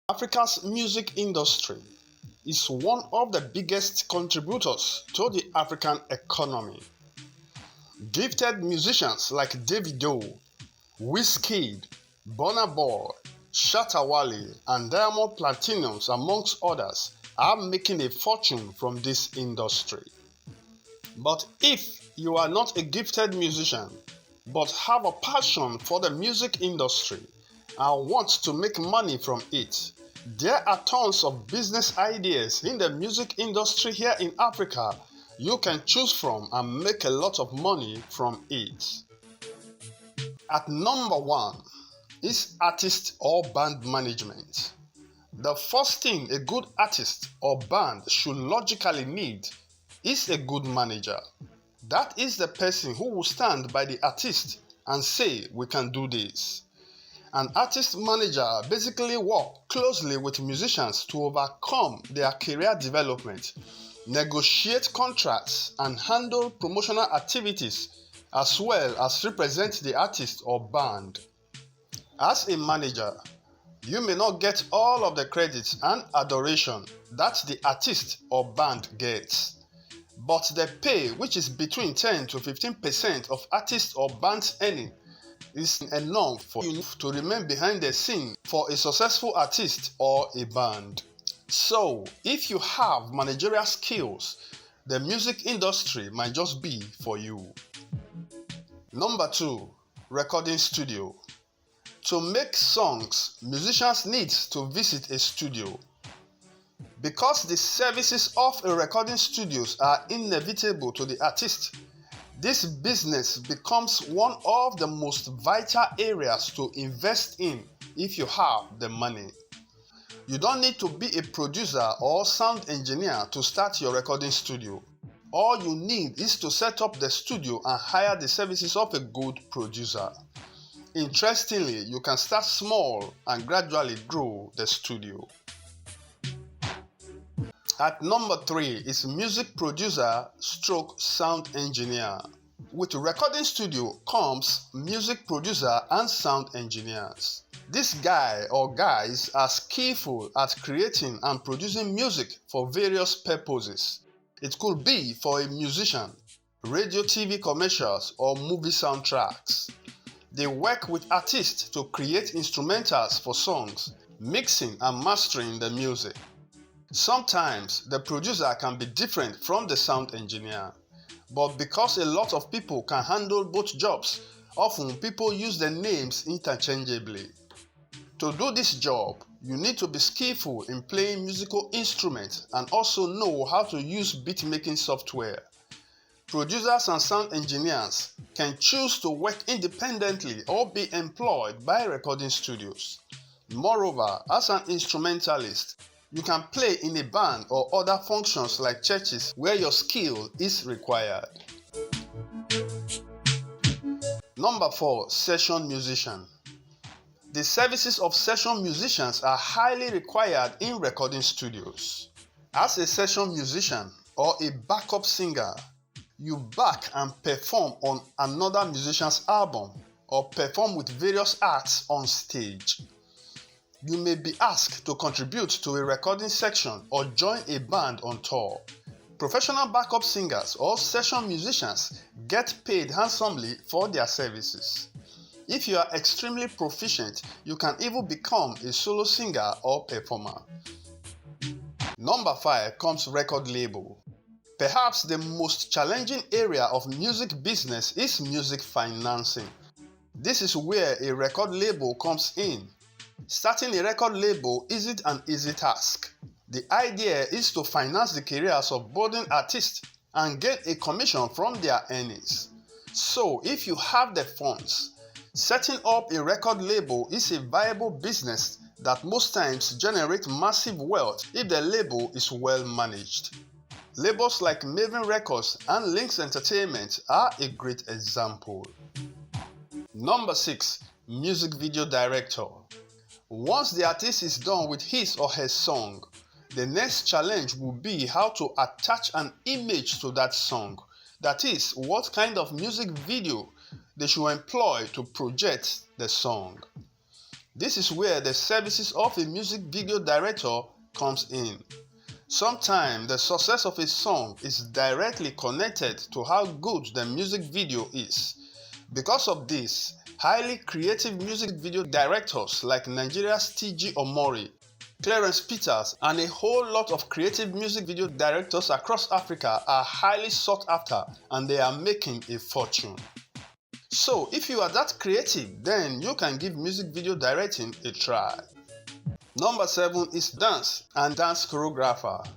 Africa's music industry is one of the biggest contributors to the African economy. Gifted musicians like Davido, Wiz Kid, Burna Boy, Shatta, Wale, and Diamond Platnumz, amongst others, are making a fortune from this industry. But if you are not a gifted musician, but have a passion for the music industry and want to make money from it, there are tons of business ideas in the music industry here in Africa you can choose from and make a lot of money from it. At number 1 is artist or band management. The first thing a good artist or band should logically need is a good manager. That is the person who will stand by the artist and say, "We can do this." An artist manager basically works closely with musicians to overcome their career development, negotiate contracts, and handle promotional activities, as well as represent the artist or band. As a manager, you may not get all of the credit and adoration that the artist or band gets, but the pay, which is between 10 to 15% of artist or band's earning, is enough for you to remain behind the scene for a successful artist or a band. So, if you have managerial skills, the music industry might just be for you. Number 2, recording studio. To make songs, musicians need to visit a studio. Because the services of a recording studio are inevitable to the artist, this business becomes one of the most vital areas to invest in if you have the money. You don't need to be a producer or sound engineer to start your recording studio. All you need is to set up the studio and hire the services of a good producer. Interestingly, you can start small and gradually grow the studio. At number 3 is music producer stroke sound engineer. With recording studio comes music producer and sound engineers. This guy or guys are skillful at creating and producing music for various purposes. It could be for a musician, radio, TV commercials, or movie soundtracks. They work with artists to create instrumentals for songs, mixing and mastering the music. Sometimes the producer can be different from the sound engineer, but because a lot of people can handle both jobs, often people use the names interchangeably. To do this job, you need to be skillful in playing musical instruments and also know how to use beat-making software. Producers and sound engineers can choose to work independently or be employed by recording studios. Moreover, as an instrumentalist, you can play in a band or other functions like churches where your skill is required. Number 4, session musician. The services of session musicians are highly required in recording studios. As a session musician or a backup singer, you back and perform on another musician's album or perform with various acts on stage. You may be asked to contribute to a recording section or join a band on tour. Professional backup singers or session musicians get paid handsomely for their services. If you are extremely proficient, you can even become a solo singer or performer. Number 5 comes record label. Perhaps the most challenging area of music business is music financing. This is where a record label comes in. Starting a record label isn't an easy task. The idea is to finance the careers of budding artists and get a commission from their earnings. So if you have the funds, setting up a record label is a viable business that most times generates massive wealth if the label is well managed. Labels like Maven Records and Lynx Entertainment are a great example. Number 6, music video director. Once the artist is done with his or her song, the next challenge will be how to attach an image to that song. That is, what kind of music video they should employ to project the song. This is where the services of a music video director comes in. Sometimes the success of a song is directly connected to how good the music video is. Because of this, highly creative music video directors like Nigeria's T.G. Omori, Clarence Peters, and a whole lot of creative music video directors across Africa are highly sought after, and they are making a fortune. So if you are that creative, then you can give music video directing a try. Number 7 is dance and dance choreographer.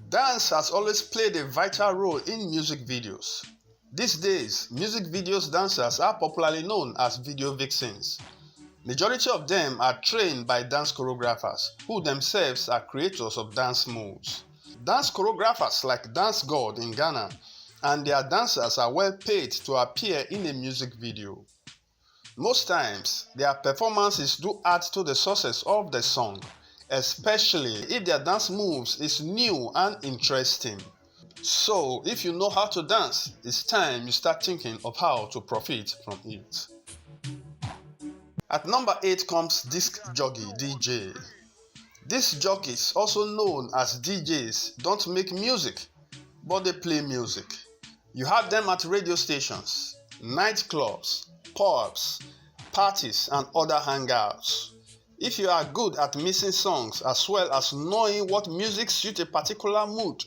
Dance has always played a vital role in music videos. These days, music videos dancers are popularly known as video vixens. Majority of them are trained by dance choreographers, who themselves are creators of dance moves. Dance choreographers like Dance God in Ghana and their dancers are well paid to appear in a music video. Most times, their performances do add to the success of the song, especially if their dance moves is new and interesting. So, if you know how to dance, it's time you start thinking of how to profit from it. At number 8 comes disc jockey DJ. Disc jockeys, also known as DJs, don't make music, but they play music. You have them at radio stations, nightclubs, pubs, parties, and other hangouts. If you are good at mixing songs as well as knowing what music suits a particular mood,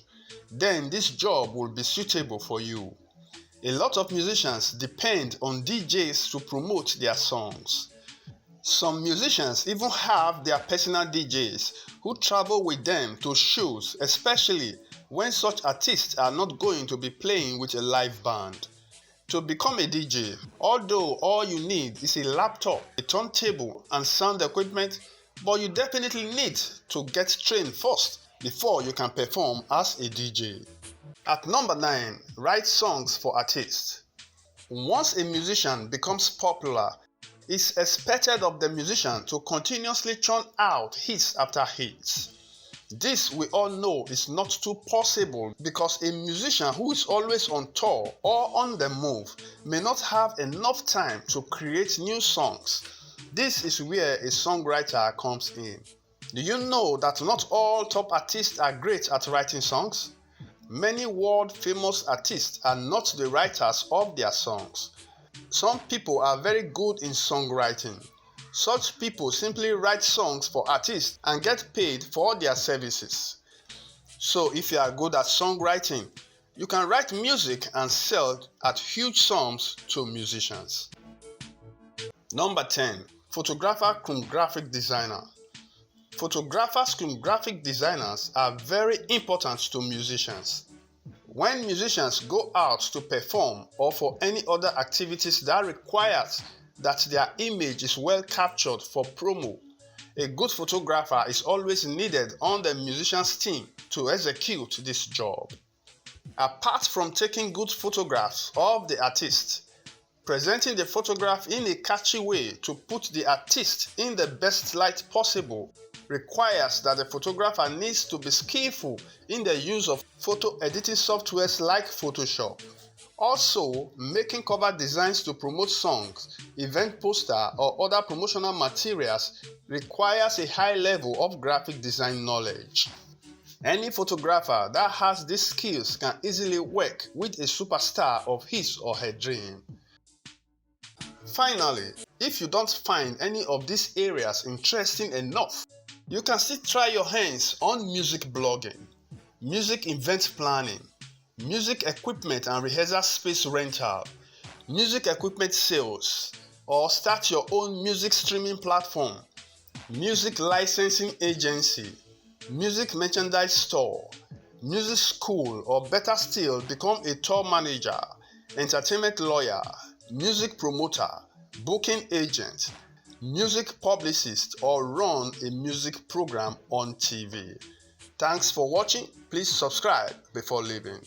then this job will be suitable for you. A lot of musicians depend on DJs to promote their songs. Some musicians even have their personal DJs who travel with them to shows, especially when such artists are not going to be playing with a live band. To become a DJ, although all you need is a laptop, a turntable, and sound equipment, but you definitely need to get trained first before you can perform as a DJ. At number 9, write songs for artists. Once a musician becomes popular, it's expected of the musician to continuously churn out hits after hits. This we all know is not too possible because a musician who is always on tour or on the move may not have enough time to create new songs. This is where a songwriter comes in. Do you know that not all top artists are great at writing songs? Many world-famous artists are not the writers of their songs. Some people are very good in songwriting. Such people simply write songs for artists and get paid for their services. So if you are good at songwriting, you can write music and sell at huge sums to musicians. Number 10. Photographer cum graphic designer. Photographers cum graphic designers are very important to musicians. When musicians go out to perform or for any other activities that requires that their image is well captured for promo, a good photographer is always needed on the musician's team to execute this job. Apart from taking good photographs of the artist, presenting the photograph in a catchy way to put the artist in the best light possible requires that the photographer needs to be skillful in the use of photo editing softwares like Photoshop. Also, making cover designs to promote songs, event poster, or other promotional materials requires a high level of graphic design knowledge. Any photographer that has these skills can easily work with a superstar of his or her dream. Finally, if you don't find any of these areas interesting enough, you can still try your hands on music blogging, music event planning, music equipment and rehearsal space rental, music equipment sales, or start your own music streaming platform, music licensing agency, music merchandise store, music school, or better still, become a tour manager, entertainment lawyer, music promoter, booking agent, music publicist, or run a music program on TV. Thanks for watching. Please subscribe before leaving.